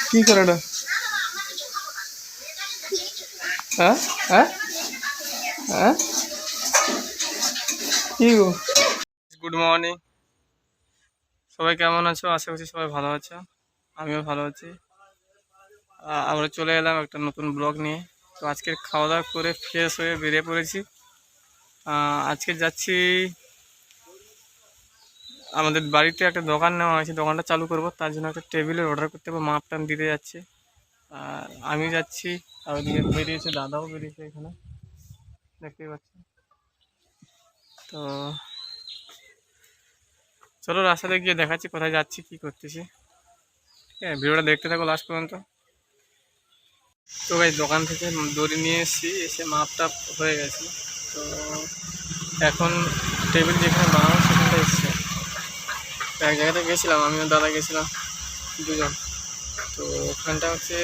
কি করে এটা? হ্যাঁ হ্যাঁ হ্যাঁ কি গো? গুড মর্নিং, সবাই কেমন আছো? আশা করছি সবাই ভালো আছো, আমিও ভালো আছি। আমরা চলে এলাম একটা নতুন ব্লগ নিয়ে। তো আজকে খাওয়া দাওয়া করে ফ্রেশ হয়ে বেরিয়ে পড়েছি। আজকে যাচ্ছি, আমাদের বাড়িতে একটা দোকান নেওয়া হয়েছে, দোকানটা চালু করব, তার জন্য একটা টেবিলের অর্ডার করতে হবে, মাপ টান দিতে যাচ্ছি। আর আমি যাচ্ছি, আর ওইদিকে বেরিয়েছে, দাদাও বেরিয়েছে, এখানে দেখতেই পাচ্ছি। তো চলো রাস্তাতে গিয়ে দেখাচ্ছি কোথায় যাচ্ছি, কি করতেছি। ঠিক আছে, ভিডিওটা দেখতে থাকো লাস্ট পর্যন্ত। তো ভাই দোকান থেকে দড়ি নিয়ে এসেছি, এসে মাপ টাপ হয়ে গেছে। তো এখন টেবিল যেখানে বানাবো সেখানটা এসছে। এক জায়গাতে গেছিলাম, আমিও দাদা গেছিলাম দুজন। তো ওখানটা হচ্ছে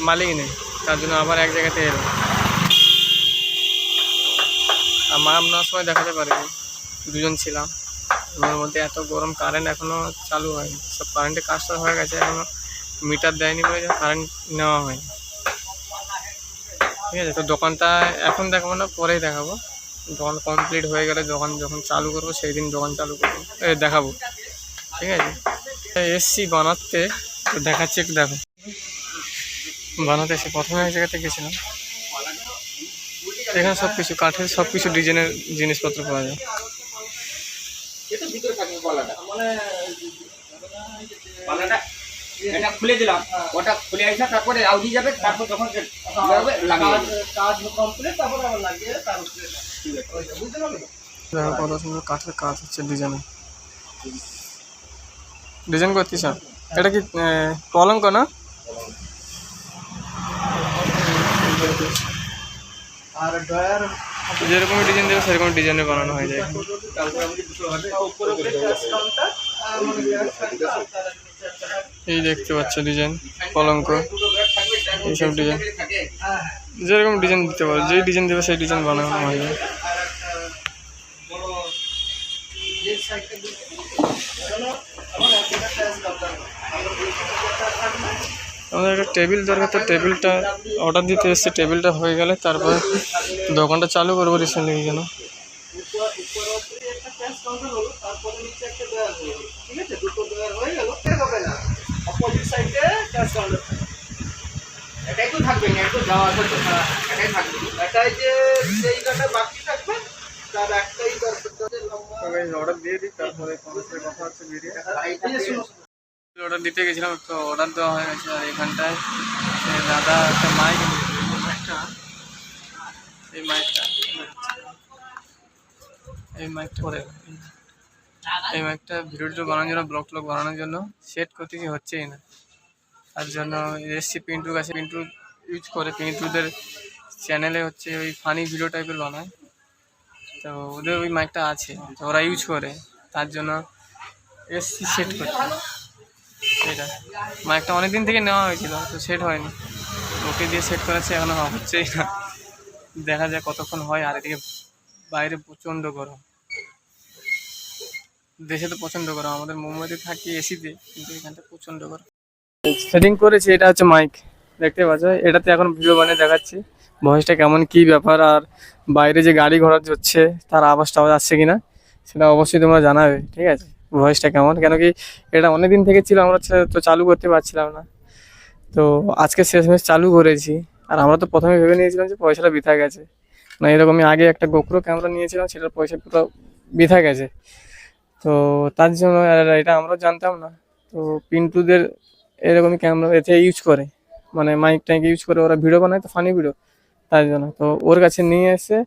মালিক নেই, তার জন্য আবার এক জায়গাতে এলো। আর মাপ নেওয়ার সময় দেখাতে পারিনি, দুজন ছিলাম। রুমের মধ্যে এত গরম, কারেন্ট এখনও চালু হয়নি, সব কারেন্টের কাজটা হয়ে গেছে, এখনও মিটার দেয়নি বলে কারেন্ট নেওয়া হয়নি। ঠিক আছে, তো দোকানটা এখন দেখাবো না, পরেই দেখাবো। দোকান কমপ্লিট হয়ে গেলে, দোকান যখন চালু করবো সেই দিন দোকান চালু করবো, দেখাবো। ঠিক আছে, এসছি বানাতে, তো দেখাচ্ছি, একটু দেখো। বানাতে এসে প্রথমে এক জায়গাতে গেছিলাম, এখানে সব কিছু কাঠের, সব কিছু ডিজাইনের জিনিসপত্র পাওয়া যায়। এটা খুলে দিলাম, ওটা খুলে আসা, তারপরে আউজি যাবে, তারপর যখন কাজ কমপ্লিট তারপর আবার লাগিয়ে তারপরে বুঝতে পারলে। দেখো কত সুন্দর কাঠের কাজ হচ্ছে, ডিজাইন করতেছ। এটা কি কলঙ্ক না? আর ড্রয়ার যেরকম ডিজাইন দেবে সেরকম ডিজাইনে বানানো হয়ে যায়। এই দেখতে পাচ্ছ ডিজাইন, কলঙ্ক, এইসব ডিজাইন যেরকম ডিজাইন দিতে পারো, যেই ডিজাইন দেবে সেই ডিজাইন বানানো হয়ে যায়। আমাদের একটা টেবিল দরকার, তো টেবিলটা অর্ডার দিতে এসছে, টেবিলটা হয়ে গেলে তারপরে দোকানটা চালু করবো রিসেন্টলি যেন। এটাই তো থাকবে না, একটু যাওয়া আসা তো এটাই থাকবে, এটাই যে সেই কাটা বাকি থাকবে, তার একটাই অর্ডার দিয়ে দিই, তারপরে কথা হচ্ছে ভিডিও। অর্ডার দিতে গেছিলাম, তো অর্ডার দেওয়া হয়ে গেছে। আর এখানটায় দাদা একটা মাইক এনেছে, এই মাইকটা করে, এই মাইকটা ভিডিও বানানোর জন্য, ব্লগ ট্লগ বানানোর জন্য সেট করতে কি হচ্ছেই না। তার জন্য এসছি পিন্টুর কাছে, পিন্টু ইউজ করে, পিন্টুদের চ্যানেলে হচ্ছে ওই ফানি ভিডিও টাইপের বানায়, তো ওদের ওই মাইকটা আছে, তো ওরা ইউজ করে, তার জন্য এসছি সেট করতে। এটা মাইকটা অনেকদিন থেকে নেওয়া হয়েছিল, তো সেট হয়নি, ওকে দিয়ে সেট করেছে, এখনো হচ্ছেই না। দেখা যায় কতক্ষণ হয়। আর এদিকে বাইরে প্রচণ্ড গরম, দেশে তো প্রচণ্ড গরম, আমাদের মুম্বাইতে থাকি এসিতে, কিন্তু এখানটা প্রচণ্ড গরম। সেটিং করেছি, এটা হচ্ছে মাইক, দেখতে পাচ্ছ। এটাতে এখন ভিডিও বানিয়ে দেখাচ্ছি ভয়েসটা কেমন, কি ব্যাপার, আর বাইরে যে গাড়ি ঘোড়া হচ্ছে তার আওয়াজটা আসছে কিনা সেটা অবশ্যই তোমরা জানাবে। ঠিক আছে, ভয়েসটা কেমন, কেন কি এটা অনেকদিন থেকে ছিল, আমরা তো চালু করতে পারছিলাম না, তো আজকে শেষমেশ চালু করেছি। আর আমরা তো প্রথমে ভেবে নিয়েছিলাম যে পয়সাটা বৃথা গেছে, না এরকমই আগে একটা গোপ্রো ক্যামেরা নিয়েছিলাম, সেটার পয়সা পুরো বৃথা গেছে। তো তার জন্য এটা আমরা জানতাম না। তো পিন্টুদের এরকমই ক্যামেরা এতে ইউজ করে, মানে মাইক টাইক ইউজ করে, ওরা ভিডিও বানায় তো, ফানি ভিডিও, তার জন্য তো ওর কাছে নিয়ে এসে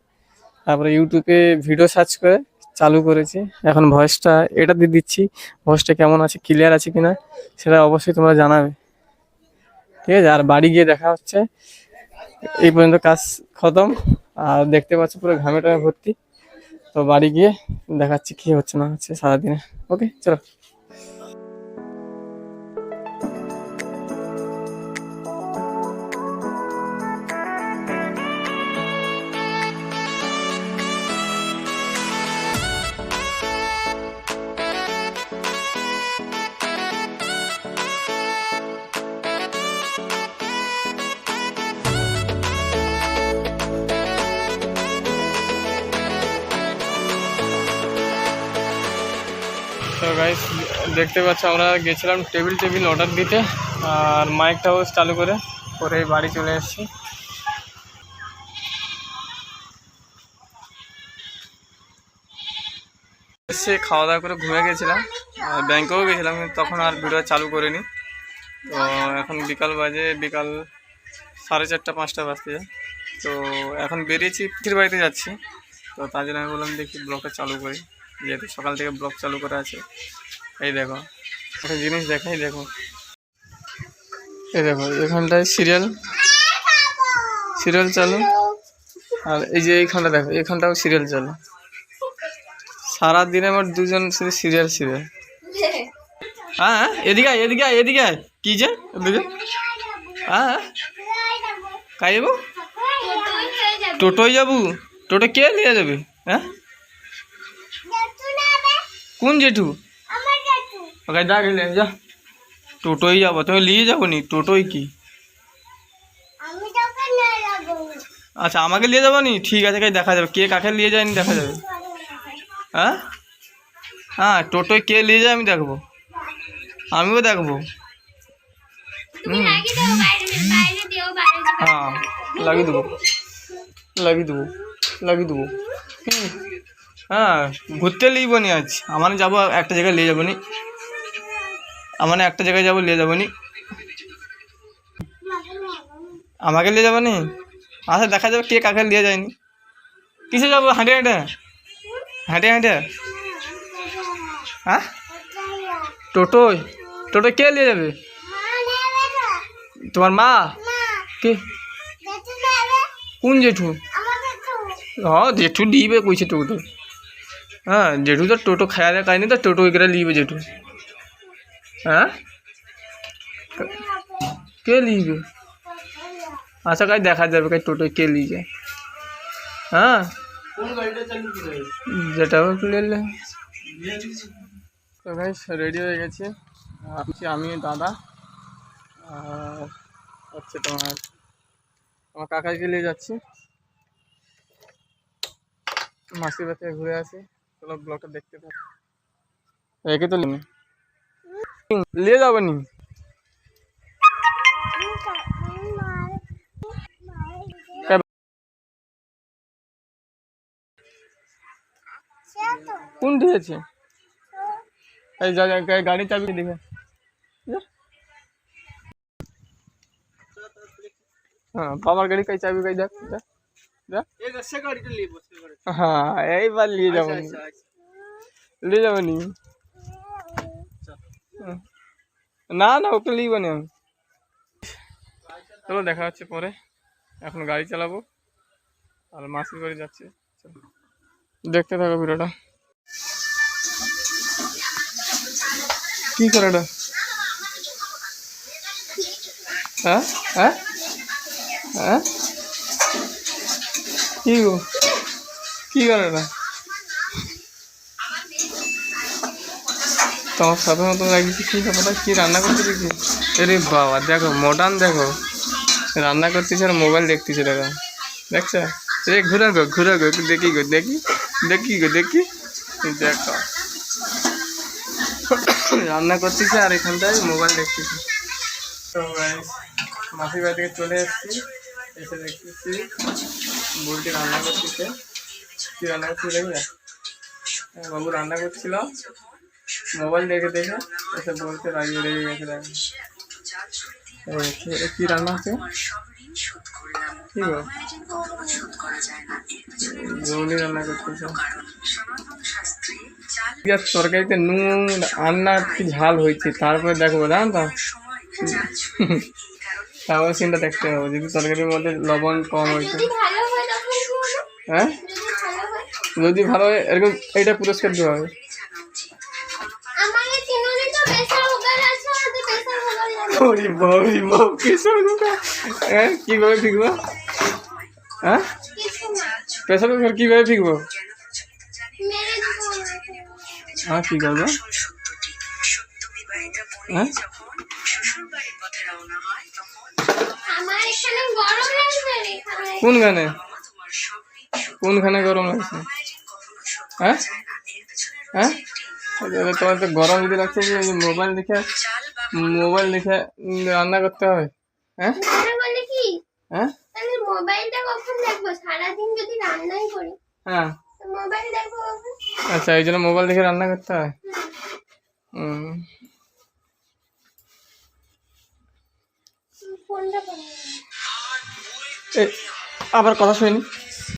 তারপরে ইউটিউবে ভিডিও সার্চ করে চালু করেছি। এখন ভয়েসটা এটা দিয়ে দিচ্ছি, ভয়েসটা কেমন আছে, ক্লিয়ার আছে কিনা সেটা অবশ্যই তোমরা জানাবে। ঠিক আছে, আর বাড়ি গিয়ে দেখা হচ্ছে। এই পর্যন্ত কাজ খতম, আর দেখতে পাচ্ছ পুরো ঘামে টামে ভর্তি। তো বাড়ি গিয়ে দেখাচ্ছি কি হচ্ছে না হচ্ছে সারাদিনে। ওকে চলো। গাইস দেখতে পাচ্ছ আমরা গেছিলাম টেবিল অর্ডার দিতে, আর মাইকটাও চালু করে পরে বাড়ি চলে এসেছি। এসে খাওয়া দাওয়া করে ঘুমিয়ে গেছিলাম, আর ব্যাংকেও গেছিলাম, কিন্তু তখন আর ভিডিও চালু করিনি। তো এখন বিকাল 4:30-5টা বাজতে যায়। তো এখন বেরিয়েছি, পিঠির বাড়িতে যাচ্ছি। তো তার জন্য আমি বললাম দেখি ব্লগটা চালু করি, যেহেতু সকাল থেকে ব্লগ চালু করা আছে। এই দেখো একটা জিনিস দেখাই, দেখো এই দেখো এখানটায় সিরিয়াল চালু, আর এই যে এইখানটা দেখো, এখানটাও সিরিয়াল চালু। সারাদিনে আমার দুজন শুধু সিরিয়াল। হ্যাঁ এদিকে আয়। কি যে এদিকে হ্যাঁ কাই যাবো? টোটোয় যাবো? টোটো কে নিয়ে যাবে? হ্যাঁ কোন জেঠু? ওকে ডাকলে যা, টোটোয় যাবো। তুমি নিয়ে যাবো নি? টোটোয় কি? আচ্ছা আমাকে নিয়ে যাবো নি, ঠিক আছে, কাই দেখা যাবে কে কাকে নিয়ে যায়নি, দেখা যাবে। হ্যাঁ হ্যাঁ টোটোয় কে নিয়ে যায় আমি দেখবো, আমিও দেখবো। হ্যাঁ লাগিয়ে দেবো। হ্যাঁ ঘুরতে নিয়ে নি আজ, আমার যাবো একটা জায়গায় নিয়ে যাবো নি, আমার একটা জায়গায় যাবো নিয়ে যাবো নি, আমাকে নিয়ে যাবো নি। আচ্ছা দেখা যাবে কে কাকে নিয়ে যায়নি। কিসে যাবো? হাঁটে হ্যাঁ টোটোয় কে নিয়ে যাবে? তোমার মা? কে? কোন জেঠু? হ্যাঁ জেঠু লিবে কইছে টোটো। হ্যাঁ জেঠু তো টোটো খায়া খায়নি, তো টোটো এগুলো লিবে জেঠু। হ্যাঁ কে লিবে? আচ্ছা কাজ দেখা যাবে কাজ টোটো কে লিয়ে যায়। হ্যাঁ যেটা নিলে। তো ভাই রেডি হয়ে গেছে, আমি দাদা আর হচ্ছে তোমার আমার কাকাকে নিয়ে যাচ্ছি, মাসির বাড়ি থেকে ঘুরে আসি। চলো ব্লগটা দেখতে থাকো। একে তো নিয়ে যাবো নি? কোন দিয়েছে? এই গাড়ির চাবি দেখে হ্যাঁ বাবার গাড়ি কাই চাবি কাই দেখ। হ্যাঁ এইবার নিয়ে যাবো নি না ওকে নিব না আমি। চলো দেখা হচ্ছে পরে, এখন গাড়ি চালাবো আর মাসির বাড়ি যাচ্ছে। দেখতে থাকো ভিডিওটা। কি করে এটা? হ্যাঁ হ্যাঁ হ্যাঁ কি গো কি করে এটা? তোমার সাথে মতো লাগিয়েছি, কি ব্যাপারটা? কি রান্না করতে দেখি? আরে বাবা দেখো মডার্ন, দেখো রান্না করতেছে আর মোবাইল দেখতেছে, দেখো দেখছো? রে ঘুরা গো দেখি দেখো রান্না করতেছে আর এখানটায় মোবাইল দেখতেছে। তো মাসির বাড়ি থেকে চলে এসেছি, এসে দেখতেছি বুড়িটি রান্না করতেছে। কি রান্না করতে দেখবে? বাবু রান্না করছিল, মোবাইল দেখে এসে বলতে রেগে গেছে। দেখো কি রান্না হচ্ছে? কি গো জৌলি রান্না করতেছে। তরকারিতে নুন রান্না কি ঝাল হয়েছে, তারপরে দেখবো জানো তো, তারপরে সিনটা দেখতে হবে যদি তরকারির মধ্যে লবণ কম হয়েছে। হ্যাঁ যদি ভালো হয় এরকম এইটা পুরস্কার দেওয়া হবে। কিভাবে ফিকবো? হ্যাঁ প্রেসার কুকার কিভাবে ফিকবো? হ্যাঁ কি করবো? হ্যাঁ কোনখানে গরম লাগছে? হ্যাঁ হ্যাঁ তোমার তো গরম যদি লাগছে যে মোবাইল দেখে রান্না করতে হবে। হ্যাঁ রান্না করলে কি হ্যাঁ তাহলে মোবাইলটা কখন দেখবো? সারাদিন যদি রান্নাই করি হ্যাঁ তো মোবাইল দেখবো কখন? আচ্ছা, এই জন্য মোবাইল দেখে রান্না করতে হয়। ফোনটা করো। এই আবার কথা শুনি।